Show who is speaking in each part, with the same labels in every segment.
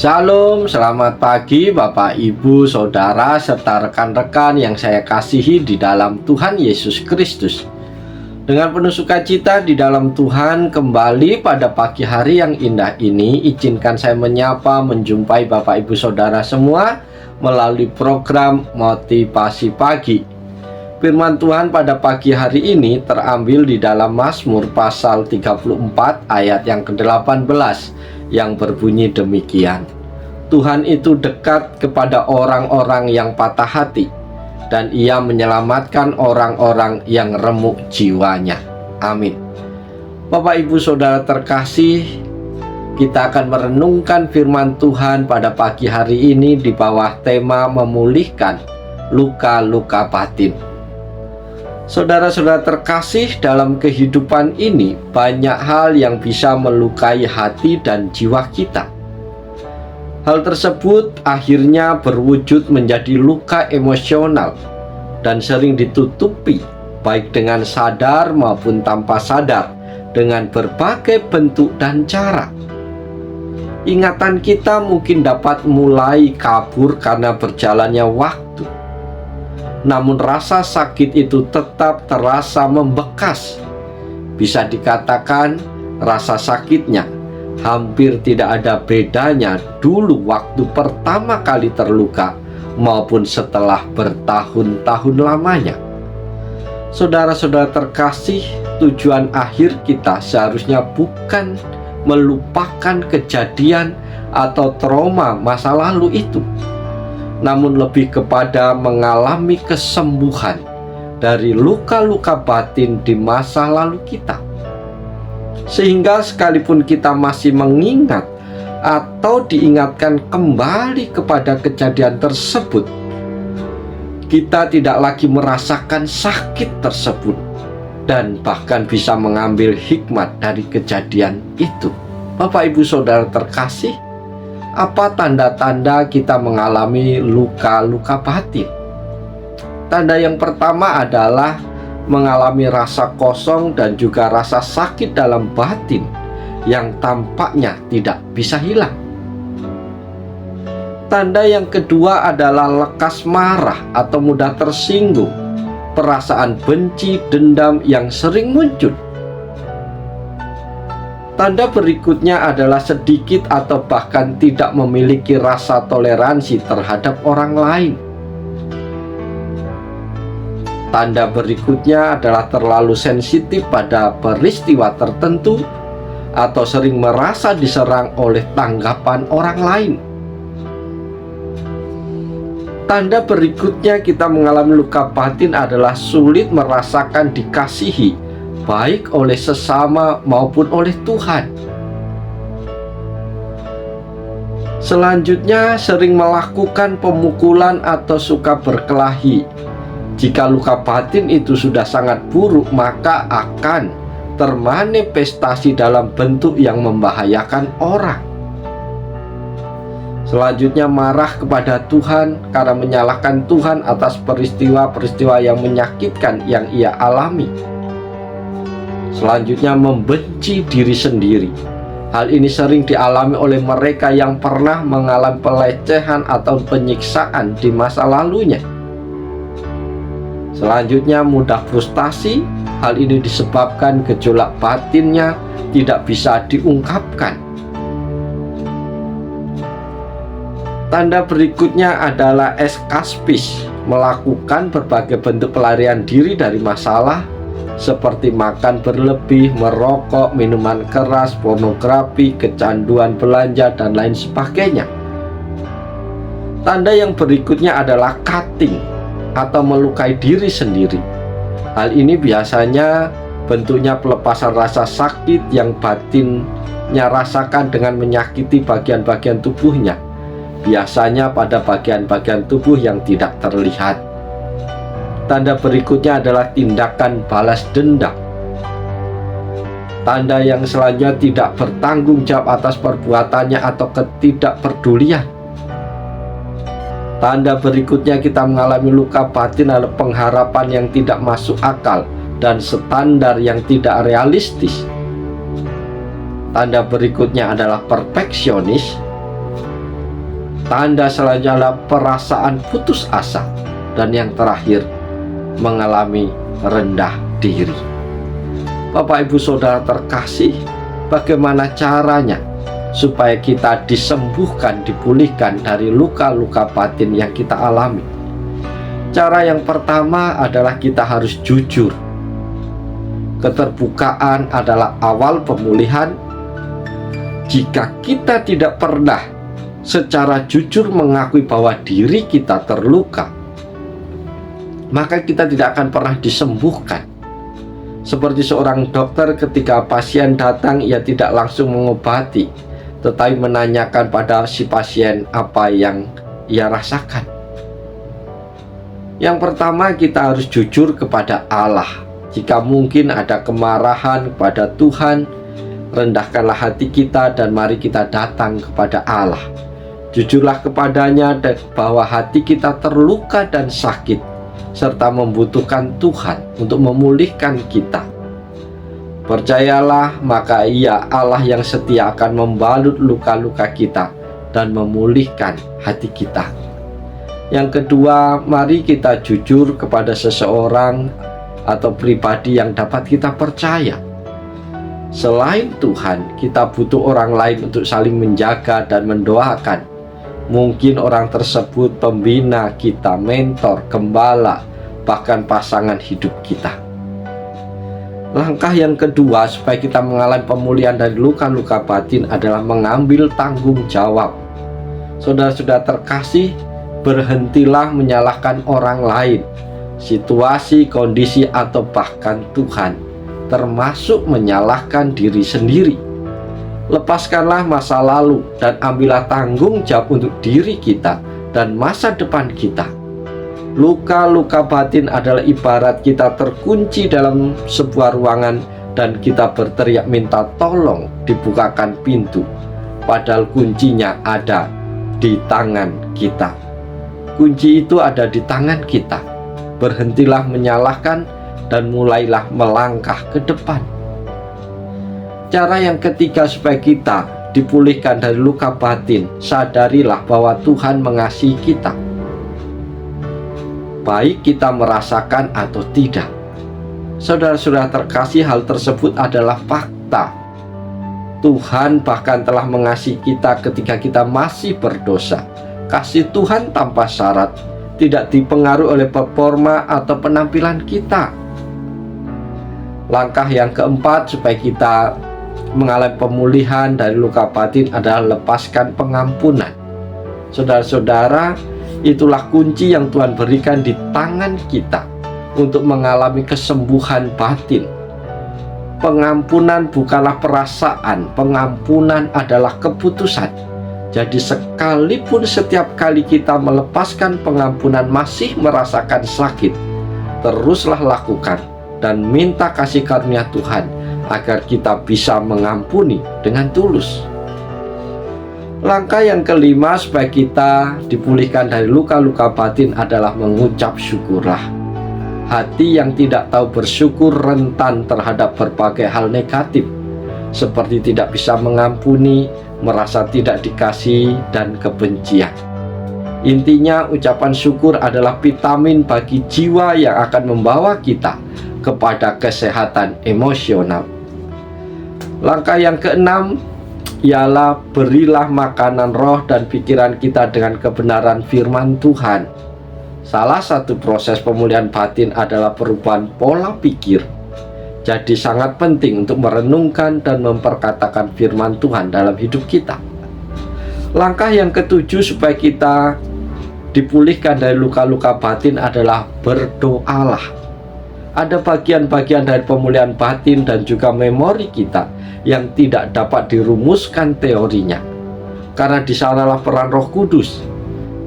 Speaker 1: Shalom, selamat pagi Bapak, Ibu, Saudara, serta rekan-rekan yang saya kasihi di dalam Tuhan Yesus Kristus. Dengan penuh sukacita di dalam Tuhan, kembali pada pagi hari yang indah ini, izinkan saya menyapa, menjumpai Bapak, Ibu, Saudara semua melalui program Motivasi Pagi. Firman Tuhan pada pagi hari ini terambil di dalam Mazmur pasal 34 ayat yang ke-18 yang berbunyi demikian. Tuhan itu dekat kepada orang-orang yang patah hati, dan Ia menyelamatkan orang-orang yang remuk jiwanya. Amin. Bapak, Ibu, Saudara terkasih, kita akan merenungkan firman Tuhan pada pagi hari ini di bawah tema memulihkan luka-luka batin. Saudara-saudara terkasih, dalam kehidupan ini banyak hal yang bisa melukai hati dan jiwa kita. Hal tersebut akhirnya berwujud menjadi luka emosional dan sering ditutupi baik dengan sadar maupun tanpa sadar dengan berbagai bentuk dan cara. Ingatan kita mungkin dapat mulai kabur karena berjalannya waktu. Namun rasa sakit itu tetap terasa membekas. Bisa dikatakan rasa sakitnya hampir tidak ada bedanya dulu waktu pertama kali terluka maupun setelah bertahun-tahun lamanya. Saudara-saudara terkasih, tujuan akhir kita seharusnya bukan melupakan kejadian atau trauma masa lalu itu, namun lebih kepada mengalami kesembuhan dari luka-luka batin di masa lalu kita. Sehingga sekalipun kita masih mengingat atau diingatkan kembali kepada kejadian tersebut, kita tidak lagi merasakan sakit tersebut dan bahkan bisa mengambil hikmat dari kejadian itu. Bapak, Ibu, Saudara terkasih, apa tanda-tanda kita mengalami luka-luka batin? Tanda yang pertama adalah mengalami rasa kosong dan juga rasa sakit dalam batin yang tampaknya tidak bisa hilang. Tanda yang kedua adalah lekas marah atau mudah tersinggung, perasaan benci, dendam yang sering muncul. Tanda berikutnya adalah sedikit atau bahkan tidak memiliki rasa toleransi terhadap orang lain. Tanda berikutnya adalah terlalu sensitif pada peristiwa tertentu atau sering merasa diserang oleh tanggapan orang lain. Tanda berikutnya kita mengalami luka batin adalah sulit merasakan dikasihi, baik oleh sesama maupun oleh Tuhan. Selanjutnya, sering melakukan pemukulan atau suka berkelahi. Jika luka batin itu sudah sangat buruk, maka akan termanifestasi dalam bentuk yang membahayakan orang. Selanjutnya, marah kepada Tuhan karena menyalahkan Tuhan atas peristiwa-peristiwa yang menyakitkan yang ia alami. Selanjutnya, membenci diri sendiri. Hal ini sering dialami oleh mereka yang pernah mengalami pelecehan atau penyiksaan di masa lalunya. Selanjutnya, mudah frustasi. Hal ini disebabkan gejolak batinnya tidak bisa diungkapkan. Tanda berikutnya adalah eskaspis, melakukan berbagai bentuk pelarian diri dari masalah seperti makan berlebih, merokok, minuman keras, pornografi, kecanduan belanja, dan lain sebagainya. Tanda yang berikutnya adalah cutting atau melukai diri sendiri. Hal ini biasanya bentuknya pelepasan rasa sakit yang batinnya rasakan dengan menyakiti bagian-bagian tubuhnya, biasanya pada bagian-bagian tubuh yang tidak terlihat. Tanda berikutnya adalah tindakan balas dendam. Tanda yang selanjutnya tidak bertanggung jawab atas perbuatannya atau ketidakpedulian. Tanda berikutnya kita mengalami luka batin adalah pengharapan yang tidak masuk akal dan standar yang tidak realistis. Tanda berikutnya adalah perfeksionis. Tanda selanjutnya adalah perasaan putus asa. Dan yang terakhir, mengalami rendah diri. Bapak Ibu Saudara terkasih, bagaimana caranya supaya kita disembuhkan, dipulihkan dari luka-luka batin yang kita alami? Cara yang pertama adalah kita harus jujur. Keterbukaan adalah awal pemulihan. Jika kita tidak pernah secara jujur mengakui bahwa diri kita terluka, maka kita tidak akan pernah disembuhkan. Seperti seorang dokter, ketika pasien datang, ia tidak langsung mengobati, tetapi menanyakan pada si pasien apa yang ia rasakan. Yang pertama, kita harus jujur kepada Allah. Jika mungkin ada kemarahan kepada Tuhan, rendahkanlah hati kita dan mari kita datang kepada Allah. Jujurlah kepadanya bahwa hati kita terluka dan sakit, serta membutuhkan Tuhan untuk memulihkan kita. Percayalah, maka Ia Allah yang setia akan membalut luka-luka kita dan memulihkan hati kita. Yang kedua, mari kita jujur kepada seseorang atau pribadi yang dapat kita percaya. Selain Tuhan, kita butuh orang lain untuk saling menjaga dan mendoakan. Mungkin orang tersebut pembina kita, mentor, gembala, bahkan pasangan hidup kita. Langkah yang kedua supaya kita mengalami pemulihan dari luka-luka batin adalah mengambil tanggung jawab. Saudara-saudara terkasih, berhentilah menyalahkan orang lain, situasi, kondisi, atau bahkan Tuhan, termasuk menyalahkan diri sendiri. Lepaskanlah masa lalu dan ambillah tanggung jawab untuk diri kita dan masa depan kita. Luka-luka batin adalah ibarat kita terkunci dalam sebuah ruangan dan kita berteriak minta tolong dibukakan pintu, padahal kuncinya ada di tangan kita. Kunci itu ada di tangan kita. Berhentilah menyalahkan dan mulailah melangkah ke depan. Cara yang ketiga supaya kita dipulihkan dari luka batin, sadarilah bahwa Tuhan mengasihi kita, baik kita merasakan atau tidak. Saudara-saudara terkasih, hal tersebut adalah fakta. Tuhan bahkan telah mengasihi kita ketika kita masih berdosa. Kasih Tuhan tanpa syarat, tidak dipengaruhi oleh performa atau penampilan kita. Langkah yang keempat supaya kita mengalami pemulihan dari luka batin adalah lepaskan pengampunan. Saudara-saudara, itulah kunci yang Tuhan berikan di tangan kita untuk mengalami kesembuhan batin. Pengampunan bukanlah perasaan, pengampunan adalah keputusan. Jadi sekalipun setiap kali kita melepaskan pengampunan masih merasakan sakit, teruslah lakukan dan minta kasih karunia Tuhan agar kita bisa mengampuni dengan tulus. Langkah yang kelima supaya kita dipulihkan dari luka-luka batin adalah mengucap syukurlah. Hati yang tidak tahu bersyukur rentan terhadap berbagai hal negatif, seperti tidak bisa mengampuni, merasa tidak dikasihi, dan kebencian. Intinya, ucapan syukur adalah vitamin bagi jiwa yang akan membawa kita kepada kesehatan emosional. Langkah yang keenam ialah berilah makanan roh dan pikiran kita dengan kebenaran firman Tuhan. Salah satu proses pemulihan batin adalah perubahan pola pikir. Jadi sangat penting untuk merenungkan dan memperkatakan firman Tuhan dalam hidup kita. Langkah yang ketujuh supaya kita dipulihkan dari luka-luka batin adalah berdoalah. Ada bagian-bagian dari pemulihan batin dan juga memori kita yang tidak dapat dirumuskan teorinya, karena di sanalah peran Roh Kudus.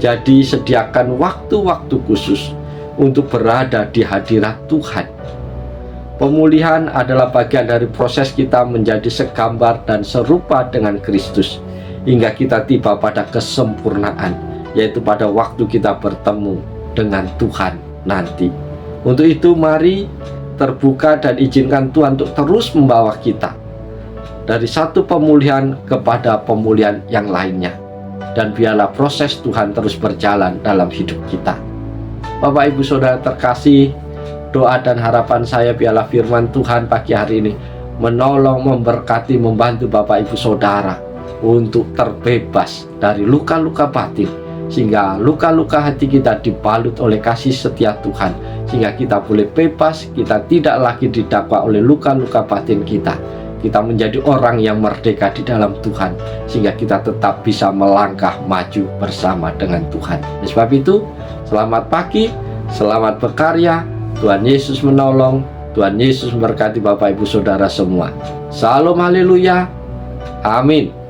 Speaker 1: Jadi sediakan waktu-waktu khusus untuk berada di hadirat Tuhan. Pemulihan adalah bagian dari proses kita menjadi segambar dan serupa dengan Kristus, hingga kita tiba pada kesempurnaan, yaitu pada waktu kita bertemu dengan Tuhan nanti. Untuk itu mari terbuka dan izinkan Tuhan untuk terus membawa kita dari satu pemulihan kepada pemulihan yang lainnya. dan biarlah proses Tuhan terus berjalan dalam hidup kita. Bapak Ibu Saudara terkasih, doa dan harapan saya biarlah firman Tuhan pagi hari ini menolong, memberkati, membantu Bapak Ibu Saudara untuk terbebas dari luka-luka batin, sehingga luka-luka hati kita dibalut oleh kasih setia Tuhan, sehingga kita boleh bebas, kita tidak lagi didakwa oleh luka-luka batin kita. Kita menjadi orang yang merdeka di dalam Tuhan, sehingga kita tetap bisa melangkah maju bersama dengan Tuhan. Oleh sebab itu, selamat pagi, selamat berkarya, Tuhan Yesus menolong, Tuhan Yesus memberkati Bapak Ibu Saudara semua. Salam haleluya, amin.